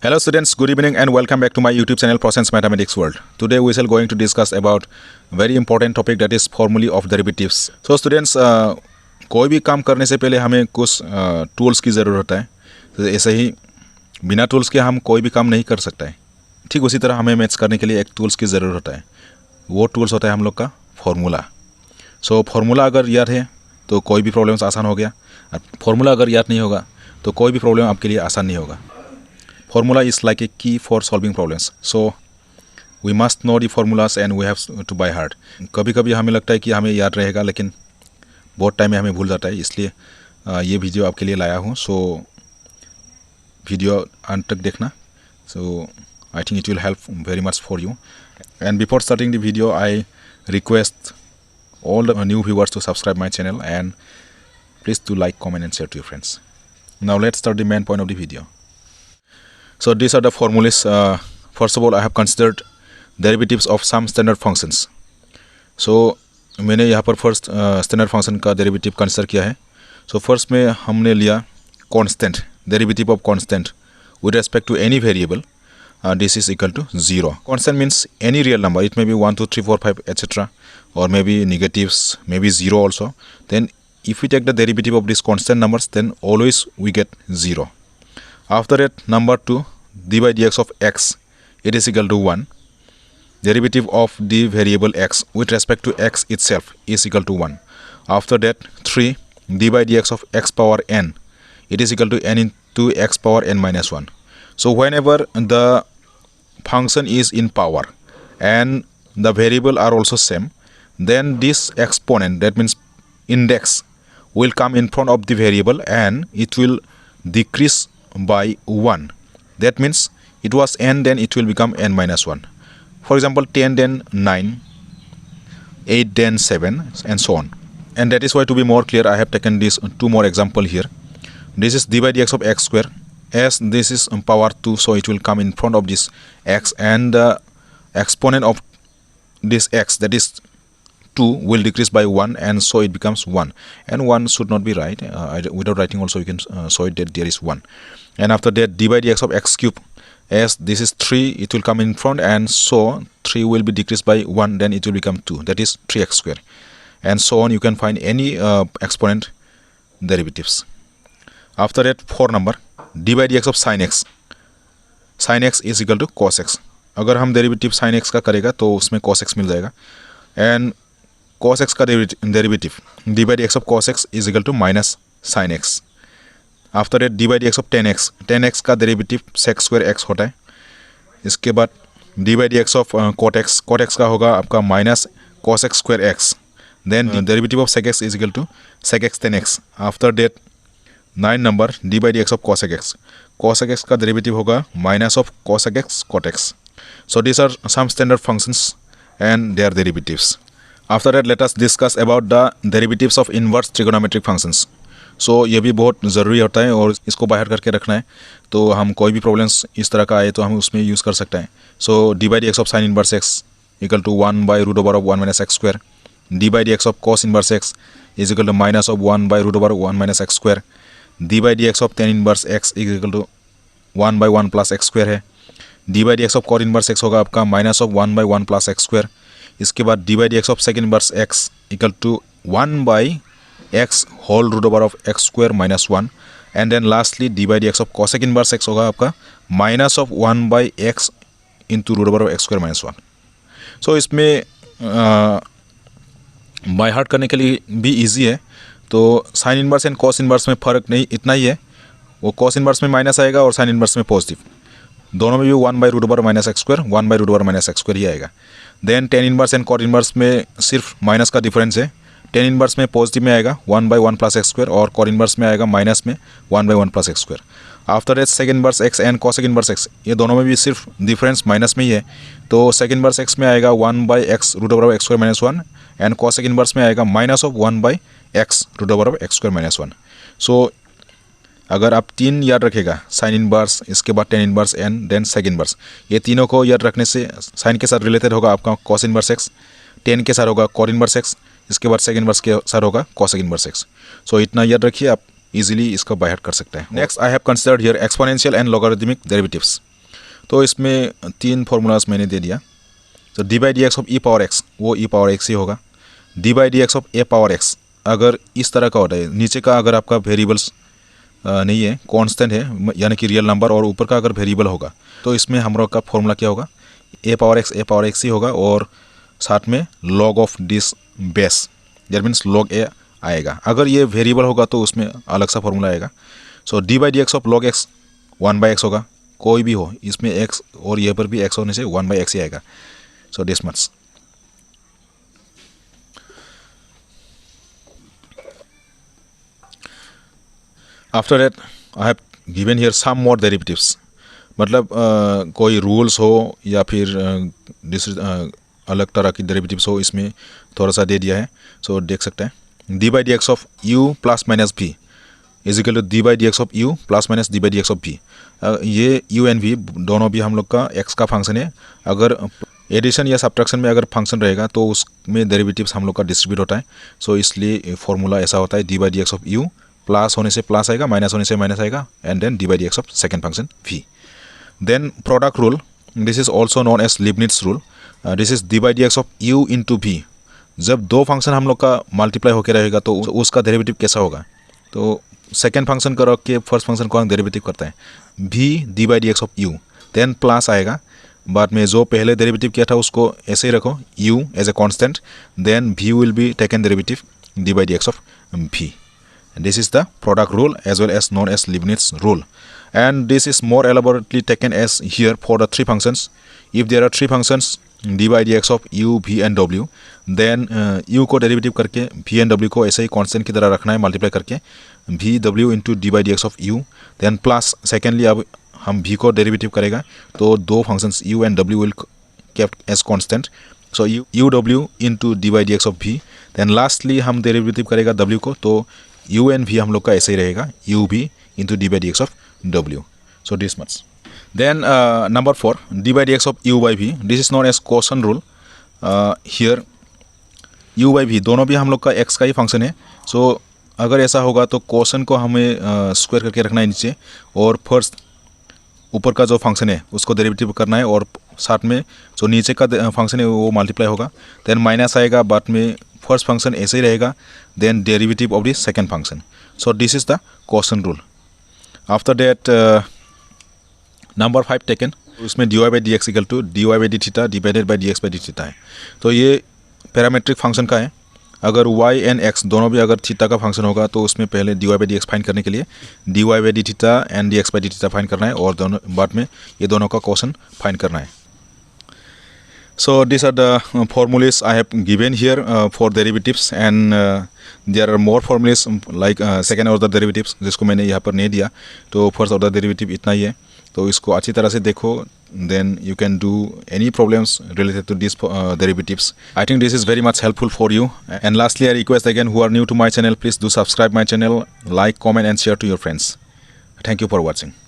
Hello students, good evening and welcome back to my YouTube channel Process Mathematics World. Today we shall going to discuss about very important topic that is formulae of derivatives. So students, कोई भी काम करने से पहले हमें कुछ tools की ज़रूरत होता है. तो ऐसे ही बिना टूल्स के हम कोई भी काम नहीं कर सकता है. ठीक उसी तरह हमें मैथ्स करने के लिए एक टूल्स की ज़रूरत होता है. वो टूल्स होता है हम लोग का फॉर्मूला. सो फॉर्मूला अगर याद है तो कोई भी प्रॉब्लम्स आसान हो गया. फॉर्मूला अगर याद नहीं होगा तो कोई भी प्रॉब्लम आपके लिए आसान नहीं होगा. Formula is like a key for solving problems. So we must know the formulas and we have to by heart. कभी कभी हमें लगता है कि हमें याद रहेगा लेकिन बहुत टाइम में हमें भूल जाता है, इसलिए ये वीडियो आपके लिए लाया हूँ. सो वीडियो अंत तक देखना. So I think it will help very much for you. And before starting the video I request all the new viewers to subscribe my channel and please do like, comment and share to your friends. Now let's start the main point of the video. So these are the formulas. First of all, I have considered derivatives of some standard functions. So मैंने यहाँ पर first standard function का derivative consider किया है. So first में हमने लिया constant, derivative of constant with respect to any variable. This is equal to 0. Constant means any real number. It may be 1, 2, 3, 4, 5, etc. Or maybe negatives, maybe 0 also. Then if we take the derivative of these constant numbers, then always we get 0. After that, number 2, d by dx of x, it is equal to 1. Derivative of the variable x with respect to x itself is equal to 1. After that, 3, d by dx of x power n, it is equal to n into x power n minus 1. So whenever the function is in power and the variable are also same, then this exponent, that means index, will come in front of the variable and it will decrease by 1. That means it was n, then it will become n minus 1. For example, 10 then 9, 8 then 7 and so on. And that is why, to be more clear, I have taken this two more example here. This is d by dx of x square. As this is power 2, so it will come in front of this x, and the exponent of this x, that is 2, will decrease by 1, and so it becomes 1. And 1 should not be right. Without writing also you can show it that there is 1. And after that, d by dx of x cube, as this is 3, it will come in front, and so 3 will be decreased by 1, then it will become 2, that is 3x square. And so on, you can find any exponent derivatives. After that, 4 number, d by dx of sin x. Sin x is equal to cos x. अगर हम derivative sin x का करेगा तो उसमें cos x मिल जाएगा. And cos x का derivative d by dx of cos x is equal to minus sin x. After that d by dx of tan x. tan x का derivative sec square x होता है. इसके बाद d by dx of cot x. cot x का होगा आपका minus cos x square x. Then derivative of sec x is equal to sec x tan x. After that 9 number, d by dx of cosec x. cosec x का derivative होगा minus of cosec x cot x. So these are some standard functions and their derivatives. After that, let us discuss about the derivatives of inverse trigonometric functions. So ये भी बहुत ज़रूरी होता है और इसको बाहर करके रखना है, तो हम कोई भी प्रॉब्लम्स इस तरह का आए तो हम उसमें यूज़ कर सकते हैं. So d by dx of sin inverse x equal to 1 by root over of 1 minus x square. d by dx of cos inverse x is equal to minus of 1 by root over 1 minus x square. d by dx of tan inverse x is equal to 1 by 1 plus x square है. d by dx of cot inverse x होगा आपका minus of 1 by 1 plus x square. इसके बाद d by dx of sec inverse x equal to 1 by x whole root over of x square minus 1. And then lastly, d by dx of cosec inverse x होगा आपका minus of 1 by x into root over of x square minus 1. So इसमें by heart करने के लिए भी easy है. तो sine inverse and cos inverse में फ़र्क नहीं, इतना ही है. वो कॉस इनवर्स में माइनस आएगा और साइन इनवर्स में पॉजिटिव. दोनों में भी 1 by root over minus x square, 1 by root over minus x square ही आएगा. Then tan inverse and cot inverse में सिर्फ माइनस का डिफरेंस है. टेन इनवर्स में पॉजिटिव में आएगा 1 बाई 1 प्लस एक्स स्क्वायर और कॉट इनवर्स में आएगा माइनस में 1 by 1 plus x square. After that sec inverse x and cosec inverse x, ये दोनों में भी सिर्फ डिफरेंस माइनस में ही है. तो सेक इनवर्स एक्स में आएगा 1 by x root over x square minus 1 and cosec inverse में आएगा minus of 1 by x root over of x square minus 1. So अगर आप 3 याद रखेगा, साइन इनवर्स, इसके बाद tan inverse and then sec inverse, ये तीनों को याद रखने से साइन के साथ रिलेटेड होगा आपका कॉस इनवर्स एक्स, टेन के साथ होगा कॉट इनवर्स एक्स, इसके बाद सेक इनवर्स के साथ होगा कॉसेक इनवर्स एक्स. सो इतना याद रखिए, आप इजीली इसको बाय हार्ट कर सकते हैं. Next I have considered here exponential and logarithmic derivatives. तो इसमें 3 फार्मूलाज मैंने दे दिया। तो D by d x of E power x वो ई पावर एक्स ही होगा। D by d x of A power x अगर इस तरह का होता है, नीचे का अगर आपका वेरिएबल्स नहीं है, कांस्टेंट है यानी कि रियल नंबर, और ऊपर का अगर वेरिएबल होगा तो इसमें हम लोग का फॉर्मूला क्या होगा, ए पावर एक्स ही होगा, और साथ में log of this base, that means log a आएगा। अगर ये वेरिएबल होगा तो उसमें अलग सा फॉर्मूला आएगा। So d by d x of log x 1/x होगा, कोई भी हो इसमें x और ये पर भी x होने से 1/x ही आएगा। So this much. After that I have given here some more derivatives, मतलब कोई रूल्स हो या फिर अलग तरह की डेरिवेटिव्स हो, इसमें थोड़ा सा दे दिया है। सो देख सकते हैं d by d x of u plus minus v is equal to d by d x of u plus minus d by d x of v। ये u एंड v दोनों भी हम लोग का x का फंक्शन है। अगर addition या सब्ट्रैक्शन में अगर फंक्शन रहेगा तो उसमें डेरिवेटिव्स हम लोग का डिस्ट्रीब्यूट होता है। सो इसलिए फॉर्मूला ऐसा होता है, d by d x of u plus होने से प्लस आएगा, माइनस होने से माइनस आएगा, and then d by d x of second function v। Then product rule, this is also known as Leibniz rule. This is d by d x of u into v। जब दो function हम लोग का multiply होकर रहेगा तो उसका derivative कैसा होगा, तो सेकेंड फंक्शन का रख के फर्स्ट फंक्शन को डेरिवेटिव करता है, v d by d x of u, then plus आएगा, बाद में जो पहले डेरिवेटिव किया था उसको ऐसे ही रखो u as a constant, then v will be taken derivative d by d x of v। This is the product rule as well as known as Leibniz rule, and this is more elaborately taken as here for the three functions. If there are three functions d by dx of u, v and w, then u को derivative करके v and w को ऐसे ही constant की तरह रखना है multiply करके v w into d by d x of u, then plus secondly अब हम v को डेरिवेटिव करेगा तो दो functions u and w will kept as constant, so u w into d by d x of v, then lastly हम derivative करेगा w को, तो u एंड v हम लोग का ऐसे ही रहेगा u v into d by d x of w। So this much. Then number 4 d by d x of u by v, this is known as quotient rule. Here u by v दोनों भी हम लोग का x का ही function है। सो अगर ऐसा होगा तो कोशन को हमें स्क्वायर करके रखना है नीचे, और फर्स्ट ऊपर का जो फंक्शन है उसको डेरिवेटिव करना है, और साथ में जो नीचे का फंक्शन है वो मल्टीप्लाई होगा, देन माइनस आएगा, बाद में फर्स्ट फंक्शन ऐसे ही रहेगा, then derivative of the second function. So this is the quotient rule. After that number 5 taken, उसमें dy by d x equal to dy by d theta divided by dx by d theta है। तो ये parametric function का है। अगर y and x दोनों भी अगर थीटा का फंक्शन होगा तो उसमें पहले dy by d x find करने के लिए dy by d theta and dx by d theta find करना है, और दोनों बाद में ये दोनों का कोशन फाइंड करना है। So these are the formulas I have given here for derivatives, and there are more formulas like second order derivatives जिसको मैंने यहाँ पर नहीं दिया, तो फर्स्ट ऑर्डर डेरिवेटिव इतना ही है। तो इसको अच्छी तरह से देखो, then you can do any problems related to these derivatives. I think this is very much helpful for you. And lastly, I request again, who are new to my channel, please do subscribe my channel, like, comment and share to your friends. Thank you for watching.